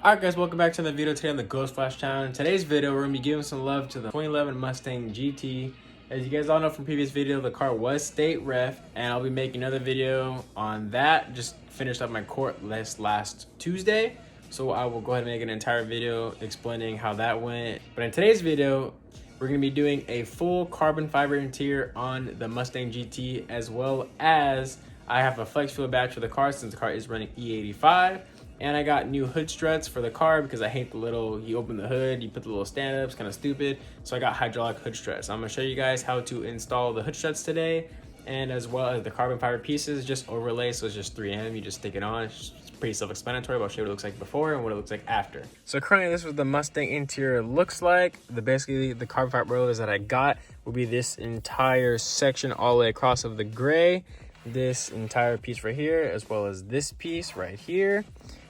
Alright guys, welcome back to the video today on the Ghost Flash channel. In today's video, we're going to be giving some love to the 2011 Mustang GT. As you guys all know from previous video, the car was state ref, and I'll be making another video on that. Just finished up my court list last Tuesday, so I will go ahead and make an entire video explaining how that went. But in today's video, we're going to be doing a full carbon fiber interior on the Mustang GT, as well as I have a flex fuel badge for the car since the car is running E85. And I got new hood struts for the car because I hate the little, you open the hood, you put the little stand-ups, kind of stupid. So I got hydraulic hood struts. I'm gonna show you guys how to install the hood struts today, and as well as the carbon fiber pieces, just overlay, so it's just 3M, you just stick it on. It's pretty self-explanatory, but I'll show you what it looks like before and what it looks like after. So currently this is what the Mustang interior looks like. Basically the carbon fiber rollers that I got will be this entire section all the way across of the gray, this entire piece right here, as well as this piece right here.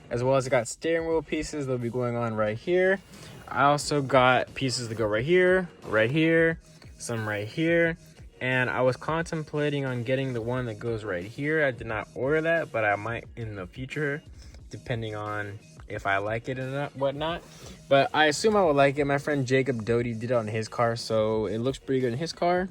As well as I got steering wheel pieces that'll be going on right here. I also got pieces that go right here, some right here. And I was contemplating on getting the one that goes right here. I did not order that, but I might in the future, depending on if I like it or whatnot. But I assume I would like it. My friend Jacob Doty did it on his car, so it looks pretty good in his car.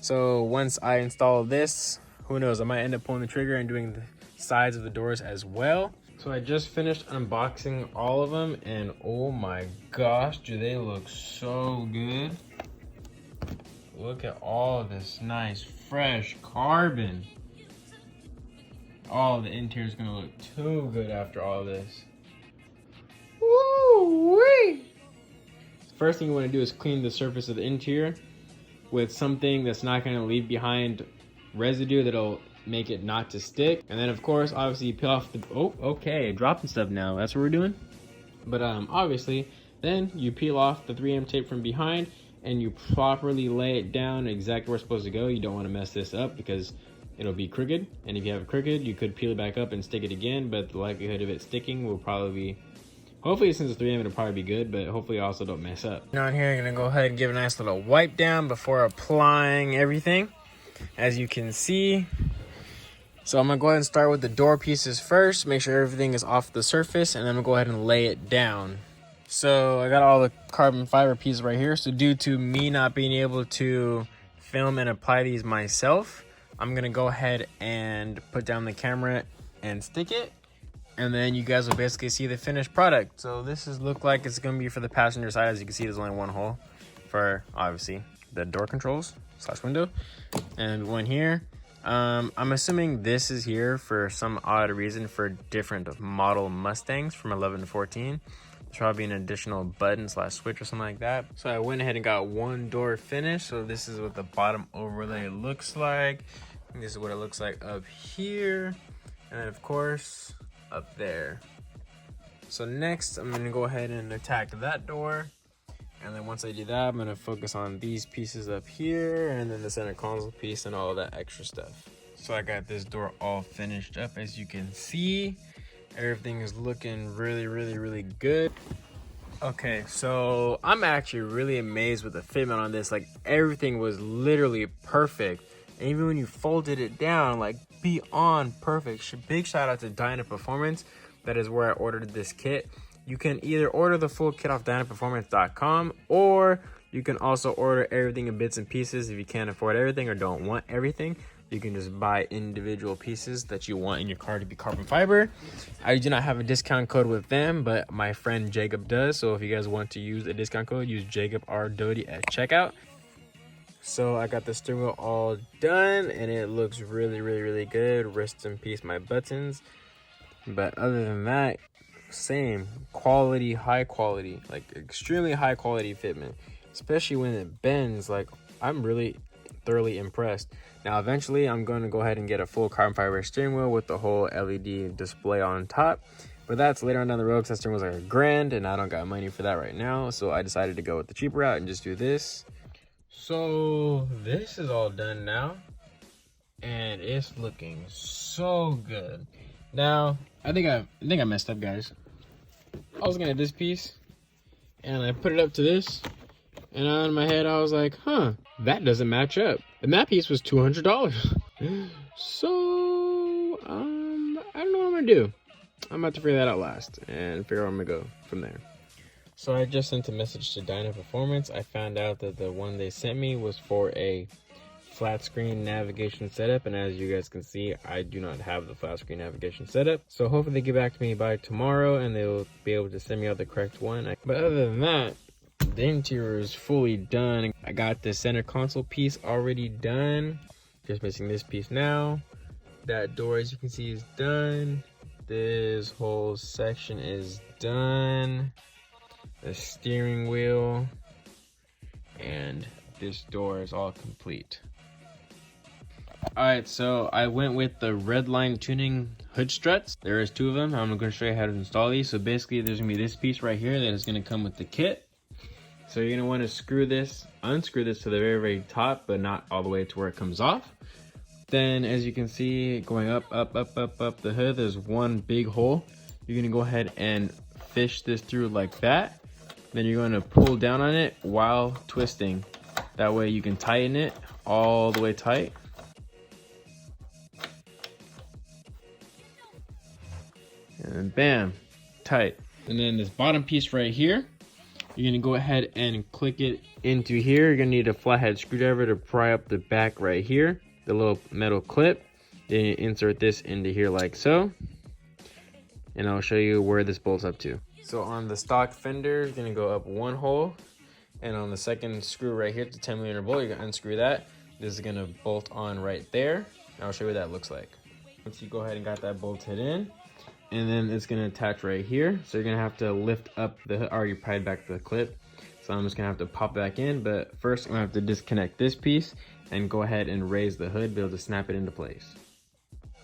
So once I install this, who knows, I might end up pulling the trigger and doing the sides of the doors as well. So I just finished unboxing all of them, and oh my gosh, do they look so good. Look at all of this nice fresh carbon. Oh, the interior is gonna look too good after all this. Woo-wee! First thing you want to do is clean the surface of the interior with something that's not gonna leave behind residue that'll make it not to stick. And then of course, obviously you peel off the, oh, okay, dropping stuff now, that's what we're doing. But obviously, then you peel off the 3M tape from behind and you properly lay it down exactly where it's supposed to go. You don't want to mess this up because it'll be crooked. And if you have it crooked, you could peel it back up and stick it again, but the likelihood of it sticking will probably be, hopefully since it's 3M, it'll probably be good, but hopefully also don't mess up. Now here, I'm gonna go ahead and give a nice little wipe down before applying everything. As you can see, so I'm gonna go ahead and start with the door pieces first, make sure everything is off the surface, and then I'm gonna go ahead and lay it down. So I got all the carbon fiber pieces right here. So due to me not being able to film and apply these myself, I'm gonna go ahead and put down the camera and stick it, and then you guys will basically see the finished product. So this is look like it's gonna be for the passenger side. As you can see, there's only one hole for obviously the door controls / window, and one here. I'm assuming this is here for some odd reason for different model Mustangs from 11 to 14. There's probably an additional button / switch or something like that. So I went ahead and got one door finished. So this is what the bottom overlay looks like. And this is what it looks like up here. And then of course, up there. So next, I'm gonna go ahead and attack that door. And then once I do that, I'm gonna focus on these pieces up here and then the center console piece and all that extra stuff. So I got this door all finished up. As you can see, everything is looking really good. Okay, so I'm actually really amazed with the fitment on this. Like, everything was literally perfect. And even when you folded it down, like, beyond perfect. Big shout out to Dyna Performance. That is where I ordered this kit. You can either order the full kit off dynaperformance.com, or you can also order everything in bits and pieces. If you can't afford everything or don't want everything, you can just buy individual pieces that you want in your car to be carbon fiber. I do not have a discount code with them, but my friend Jacob does. So if you guys want to use a discount code, use Jacob R. Doty at checkout. So I got the steering wheel all done and it looks really good. Rest in peace my buttons. But other than that, same quality, high quality, like extremely high quality fitment, especially when it bends. Like, I'm really thoroughly impressed. Now eventually I'm going to go ahead and get a full carbon fiber steering wheel with the whole LED display on top, but that's later on down the road because that steering wheel's like $1,000 and I don't got money for that right now. So I decided to go with the cheaper route and just do this. So this is all done now and it's looking so good. Now I think I messed up, guys. I was looking at this piece and I put it up to this, and in my head I was like, huh, that doesn't match up. And that piece was $200. So I don't know what I'm gonna do. I'm about to figure that out last and figure out where I'm gonna go from there. So I just sent a message to Dyna Performance. I found out that the one they sent me was for a flat screen navigation setup, and as you guys can see, I do not have the flat screen navigation setup. So hopefully they get back to me by tomorrow and they'll be able to send me out the correct one. But other than that, the interior is fully done. I got the center console piece already done. Just missing this piece now. That door, as you can see, is done. This whole section is done. The steering wheel and this door is all complete. Alright, so I went with the Redline tuning hood struts. There is 2 of them. I'm going to show you how to install these. So basically there's going to be this piece right here that is going to come with the kit. So you're going to want to unscrew this to the very, very top, but not all the way to where it comes off. Then as you can see, going up the hood, there's one big hole. You're going to go ahead and fish this through like that. Then you're going to pull down on it while twisting. That way you can tighten it all the way tight. And bam, tight. And then this bottom piece right here, you're going to go ahead and click it into here. You're going to need a flathead screwdriver to pry up the back right here, the little metal clip. Then you insert this into here like so. And I'll show you where this bolts up to. So on the stock fender, you're gonna go up 1 hole, and on the second screw right here, the 10mm bolt, you're gonna unscrew that. This is gonna bolt on right there, and I'll show you what that looks like. Once you go ahead and got that bolted in, and then it's gonna attach right here. So you're gonna have to lift up the hood, or you pried back the clip. So I'm just gonna have to pop back in, but first I'm gonna have to disconnect this piece and go ahead and raise the hood, be able to snap it into place.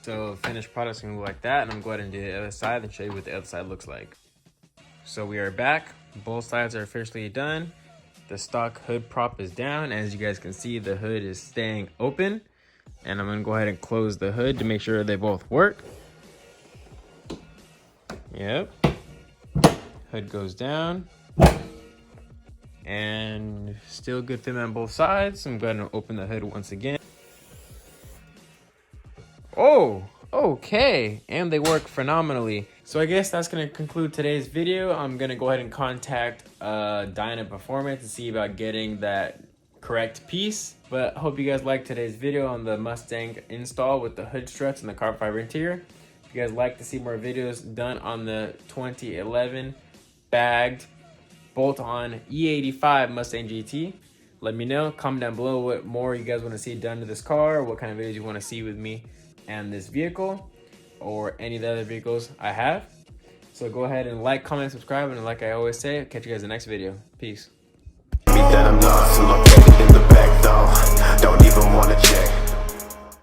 So finished product's gonna look like that, and I'm going to go ahead and do the other side and show you what the other side looks like. So we are back. Both sides are officially done. The stock hood prop is down. As you guys can see, the hood is staying open. And I'm gonna go ahead and close the hood to make sure they both work. Yep. Hood goes down. And still good fit on both sides. I'm going to open the hood once again. Oh, okay. And they work phenomenally. So I guess that's going to conclude today's video. I'm going to go ahead and contact Dyna Performance to see about getting that correct piece. But I hope you guys liked today's video on the Mustang install with the hood struts and the carbon fiber interior. If you guys like to see more videos done on the 2011 bagged bolt-on E85 Mustang GT, let me know. Comment down below what more you guys want to see done to this car, or what kind of videos you want to see with me and this vehicle, or any of the other vehicles I have. So go ahead and like, comment, subscribe, and like I always say, I'll catch you guys in the next video. Peace. That I'm lost and located in the back door. Don't even want to check.